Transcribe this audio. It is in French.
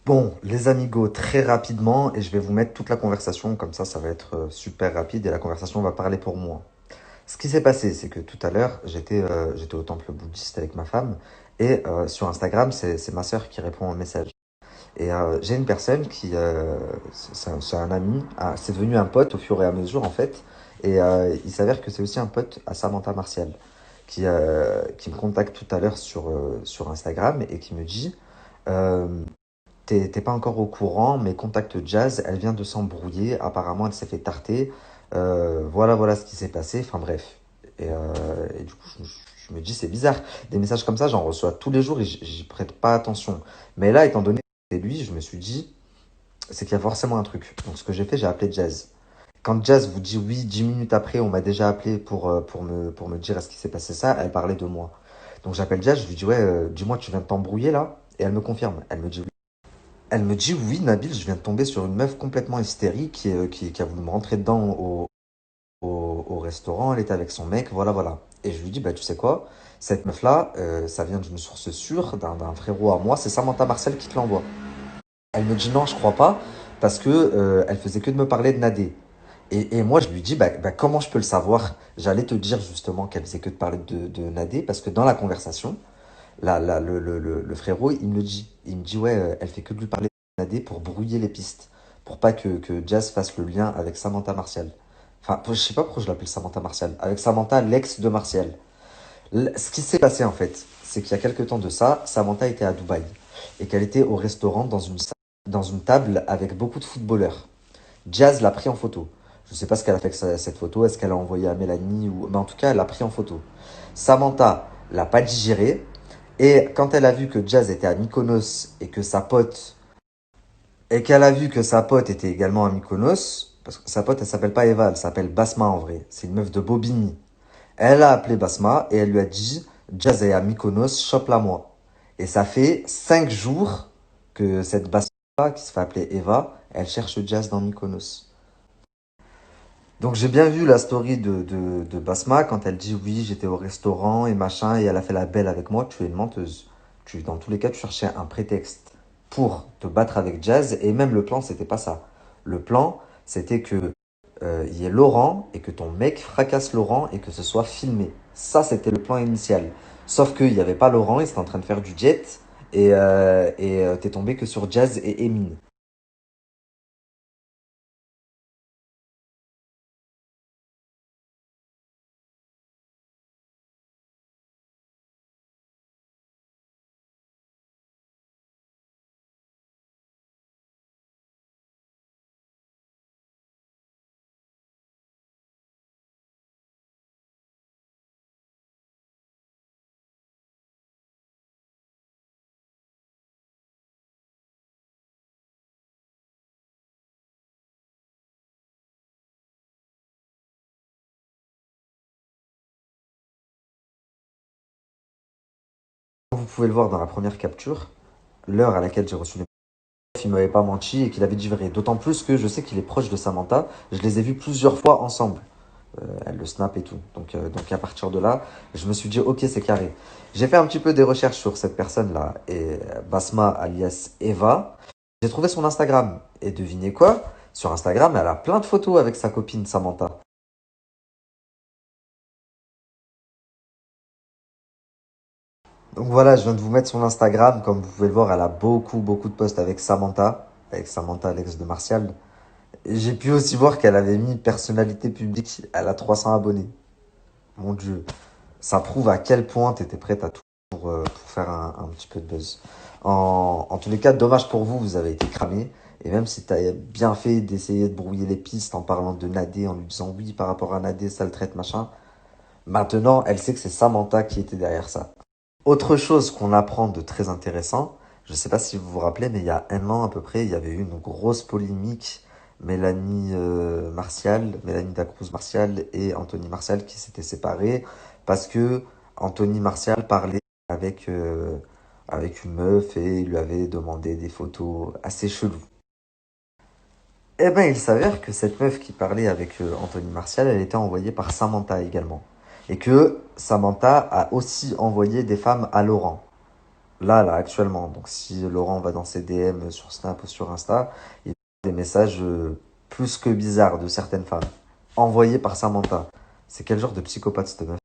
Bon, les amigos, très rapidement, et je vais vous mettre toute la conversation, comme ça va être super rapide et la conversation va parler pour moi. Ce qui s'est passé, c'est que tout à l'heure, j'étais au temple bouddhiste avec ma femme, et sur Instagram, c'est ma sœur qui répond au message. Et j'ai une personne c'est un ami, c'est devenu un pote au fur et à mesure en fait, et il s'avère que c'est aussi un pote à Samantha Martial, qui me contacte tout à l'heure sur Instagram et qui me dit... euh, t'es pas encore au courant, mais Contact Jazz, elle vient de s'embrouiller. Apparemment, elle s'est fait tarter. Voilà ce qui s'est passé. Enfin bref. Et du coup, je me dis, c'est bizarre. Des messages comme ça, j'en reçois tous les jours et j'y prête pas attention. Mais là, étant donné que c'est lui, je me suis dit, c'est qu'il y a forcément un truc. Donc ce que j'ai fait, j'ai appelé Jazz. Quand Jazz vous dit oui, 10 minutes après, on m'a déjà appelé pour me dire est-ce qu'il s'est passé ça, elle parlait de moi. Donc j'appelle Jazz, je lui dis ouais, dis-moi, tu viens de t'embrouiller là? Et elle me confirme. Elle me dit oui, Nabil, je viens de tomber sur une meuf complètement hystérique qui a voulu me rentrer dedans au restaurant. Elle était avec son mec, voilà. Et je lui dis, bah tu sais quoi, cette meuf-là, ça vient d'une source sûre, d'un frérot à moi, c'est Samantha Marcel qui te l'envoie. Elle me dit non, je crois pas, parce que elle faisait que de me parler de Nadé. Et moi, je lui dis, comment je peux le savoir? J'allais te dire justement qu'elle faisait que de parler de Nadé, parce que dans la conversation, le frérot, il me le dit. Il me dit, ouais, elle fait que de lui parler de Nadé pour brouiller les pistes. Pour pas que Jazz fasse le lien avec Samantha Martial. Enfin, je sais pas pourquoi je l'appelle Samantha Martial. Avec Samantha, l'ex de Martial. Ce qui s'est passé en fait, c'est qu'il y a quelques temps de ça, Samantha était à Dubaï. Et qu'elle était au restaurant dans une table avec beaucoup de footballeurs. Jazz l'a pris en photo. Je sais pas ce qu'elle a fait avec cette photo. Est-ce qu'elle a envoyé à Mélanie ou... Mais en tout cas, elle l'a pris en photo. Samantha l'a pas digéré. Et quand elle a vu que Jazz était à Mykonos et que sa pote et qu'elle a vu que sa pote était également à Mykonos, parce que sa pote elle s'appelle pas Eva, elle s'appelle Basma en vrai, c'est une meuf de Bobigny. Elle a appelé Basma et elle lui a dit Jazz est à Mykonos, chope-la moi. Et ça fait 5 jours que cette Basma qui se fait appeler Eva, elle cherche Jazz dans Mykonos. Donc j'ai bien vu la story de Basma quand elle dit oui, j'étais au restaurant et machin, et elle a fait la belle avec moi. Tu es une menteuse. Dans tous les cas, tu cherchais un prétexte pour te battre avec Jazz, et même le plan, c'était pas ça. Le plan, c'était que il y ait Laurent et que ton mec fracasse Laurent et que ce soit filmé. Ça, c'était le plan initial. Sauf qu'il n'y avait pas Laurent, il était en train de faire du jet, et t'es tombé que sur Jazz et Emine. Vous pouvez le voir dans la première capture, l'heure à laquelle j'ai reçu il m'avait pas menti et qu'il avait dit vrai. D'autant plus que je sais qu'il est proche de Samantha. Je les ai vus plusieurs fois ensemble. Elle le snap et tout. Donc à partir de là, je me suis dit, ok, c'est carré. J'ai fait un petit peu des recherches sur cette personne-là, et Basma alias Eva. J'ai trouvé son Instagram. Et devinez quoi? Sur Instagram, elle a plein de photos avec sa copine Samantha. Donc voilà, je viens de vous mettre son Instagram. Comme vous pouvez le voir, elle a beaucoup de posts avec Samantha, l'ex de Martial. Et j'ai pu aussi voir qu'elle avait mis personnalité publique. Elle a 300 abonnés. Mon Dieu, ça prouve à quel point tu étais prête à tout pour faire un petit peu de buzz. En tous les cas, dommage pour vous, vous avez été cramé. Et même si tu as bien fait d'essayer de brouiller les pistes en parlant de Nadé, en lui disant oui par rapport à Nadé, ça le traite, machin. Maintenant, elle sait que c'est Samantha qui était derrière ça. Autre chose qu'on apprend de très intéressant, je ne sais pas si vous vous rappelez, mais il y a un an à peu près, il y avait eu une grosse polémique. Mélanie Dacruz Martial et Anthony Martial qui s'étaient séparés parce que Anthony Martial parlait avec, avec une meuf et il lui avait demandé des photos assez cheloues. Eh ben, il s'avère que cette meuf qui parlait avec Anthony Martial, elle était envoyée par Samantha également. Et que Samantha a aussi envoyé des femmes à Laurent. Là, actuellement. Donc si Laurent va dans ses DM sur Snap ou sur Insta, il y a des messages plus que bizarres de certaines femmes, envoyés par Samantha. C'est quel genre de psychopathe cette meuf?